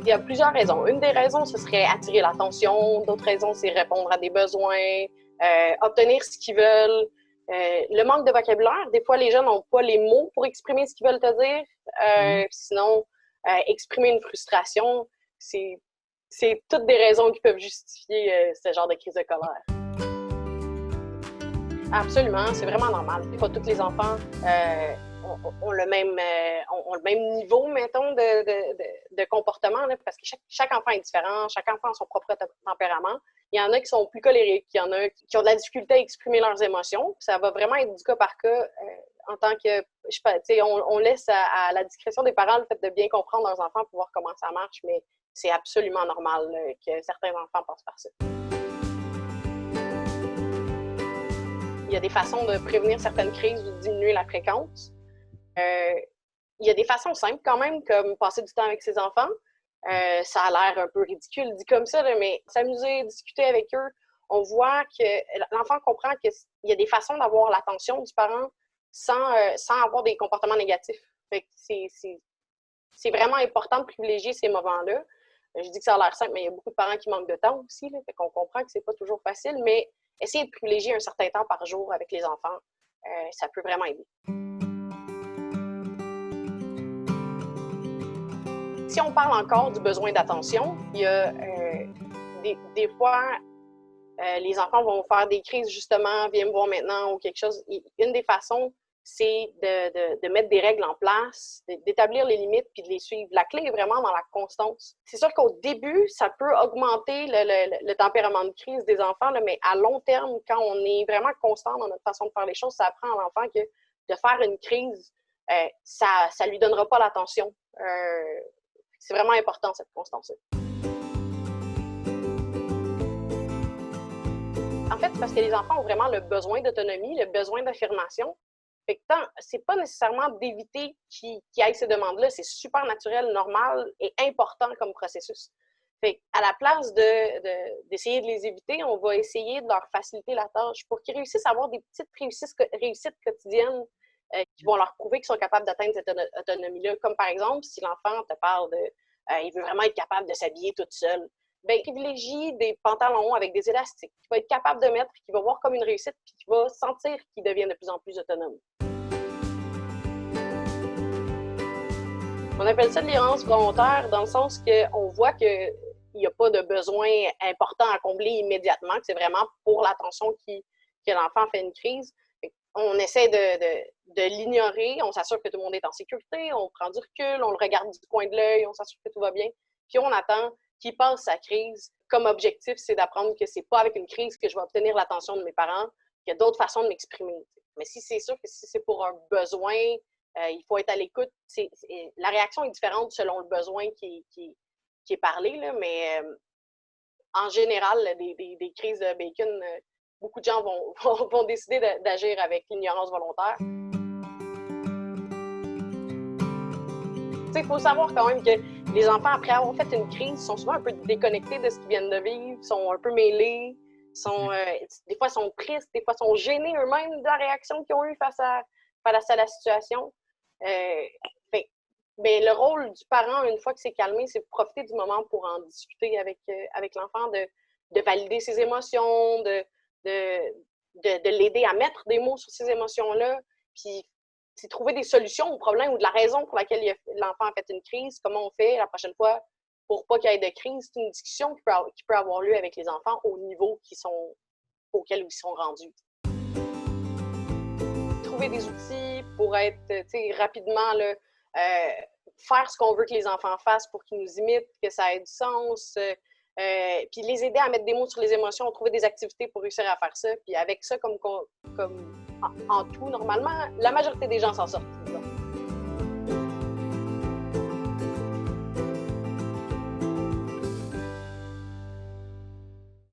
Il y a plusieurs raisons. Une des raisons, ce serait attirer l'attention. D'autres raisons, c'est répondre à des besoins, obtenir ce qu'ils veulent. Le manque de vocabulaire, des fois, les gens n'ont pas les mots pour exprimer ce qu'ils veulent te dire. Sinon, exprimer une frustration, c'est toutes des raisons qui peuvent justifier ce genre de crise de colère. Absolument, c'est vraiment normal. Pas tous les enfants ont le même niveau, mettons, de comportement, là, parce que chaque enfant est différent, chaque enfant a son propre tempérament. Il y en a qui sont plus colériques, il y en a qui ont de la difficulté à exprimer leurs émotions. Ça va vraiment être du cas par cas en tant que, je sais pas, tu sais, on laisse à la discrétion des parents le fait de bien comprendre leurs enfants pour voir comment ça marche, mais c'est absolument normal que certains enfants passent par ça. Il y a des façons de prévenir certaines crises ou de diminuer la fréquence. Il y a des façons simples quand même, comme passer du temps avec ses enfants. Ça a l'air un peu ridicule dit comme ça, là, mais s'amuser, discuter avec eux, on voit que l'enfant comprend qu'il y a des façons d'avoir l'attention du parent sans avoir des comportements négatifs. Fait que c'est vraiment important de privilégier ces moments-là. Je dis que ça a l'air simple, mais il y a beaucoup de parents qui manquent de temps aussi. Là, fait qu'on comprend que c'est pas toujours facile, mais essayer de privilégier un certain temps par jour avec les enfants, ça peut vraiment aider. Si on parle encore du besoin d'attention, il y a des fois, les enfants vont faire des crises justement, viens me voir maintenant ou quelque chose. Une des façons, c'est de mettre des règles en place, d'établir les limites puis de les suivre. La clé est vraiment dans la constance. C'est sûr qu'au début, ça peut augmenter le tempérament de crise des enfants, là, mais à long terme, quand on est vraiment constant dans notre façon de faire les choses, ça apprend à l'enfant que de faire une crise, ça ne lui donnera pas l'attention. C'est vraiment important, cette constance-là. En fait, c'est parce que les enfants ont vraiment le besoin d'autonomie, le besoin d'affirmation. Fait que c'est pas nécessairement d'éviter qu'ils aillent ces demandes-là, c'est super naturel, normal et important comme processus. Fait qu'à la place d'essayer de les éviter, on va essayer de leur faciliter la tâche pour qu'ils réussissent à avoir des petites réussites quotidiennes qui vont leur prouver qu'ils sont capables d'atteindre cette autonomie-là. Comme par exemple, si l'enfant te parle il veut vraiment être capable de s'habiller toute seule, bien, privilégie des pantalons avec des élastiques qu'il va être capable de mettre, qu'il va voir comme une réussite, puis qu'il va sentir qu'il devient de plus en plus autonome. On appelle ça de l'errance volontaire dans le sens qu'on voit qu'il n'y a pas de besoin important à combler immédiatement, que c'est vraiment pour l'attention que l'enfant fait une crise. On essaie de l'ignorer, on s'assure que tout le monde est en sécurité, on prend du recul, on le regarde du coin de l'œil, on s'assure que tout va bien, puis on attend qu'il passe sa crise. Comme objectif, c'est d'apprendre que c'est pas avec une crise que je vais obtenir l'attention de mes parents, qu'il y a d'autres façons de m'exprimer. Mais si c'est sûr que si c'est pour un besoin, il faut être à l'écoute. La réaction est différente selon le besoin qui est parlé, là, mais en général, des crises de bacon, beaucoup de gens vont décider d'agir avec l'ignorance volontaire. Il faut savoir quand même que les enfants, après avoir fait une crise, sont souvent un peu déconnectés de ce qu'ils viennent de vivre, sont un peu mêlés, des fois sont tristes, des fois sont gênés eux-mêmes de la réaction qu'ils ont eue face à la situation. Mais le rôle du parent, une fois que c'est calmé, c'est de profiter du moment pour en discuter avec l'enfant, de valider ses émotions, de l'aider à mettre des mots sur ces émotions-là, puis c'est trouver des solutions aux problèmes ou de la raison pour laquelle l'enfant a fait une crise, comment on fait la prochaine fois pour pas qu'il y ait de crise. C'est une discussion qui peut avoir lieu avec les enfants au niveau auquel ils sont rendus. Trouver des outils pour être rapidement là, faire ce qu'on veut que les enfants fassent pour qu'ils nous imitent, que ça ait du sens. Puis les aider à mettre des mots sur les émotions, trouver des activités pour réussir à faire ça. Puis avec ça, comme en tout, normalement, la majorité des gens s'en sortent.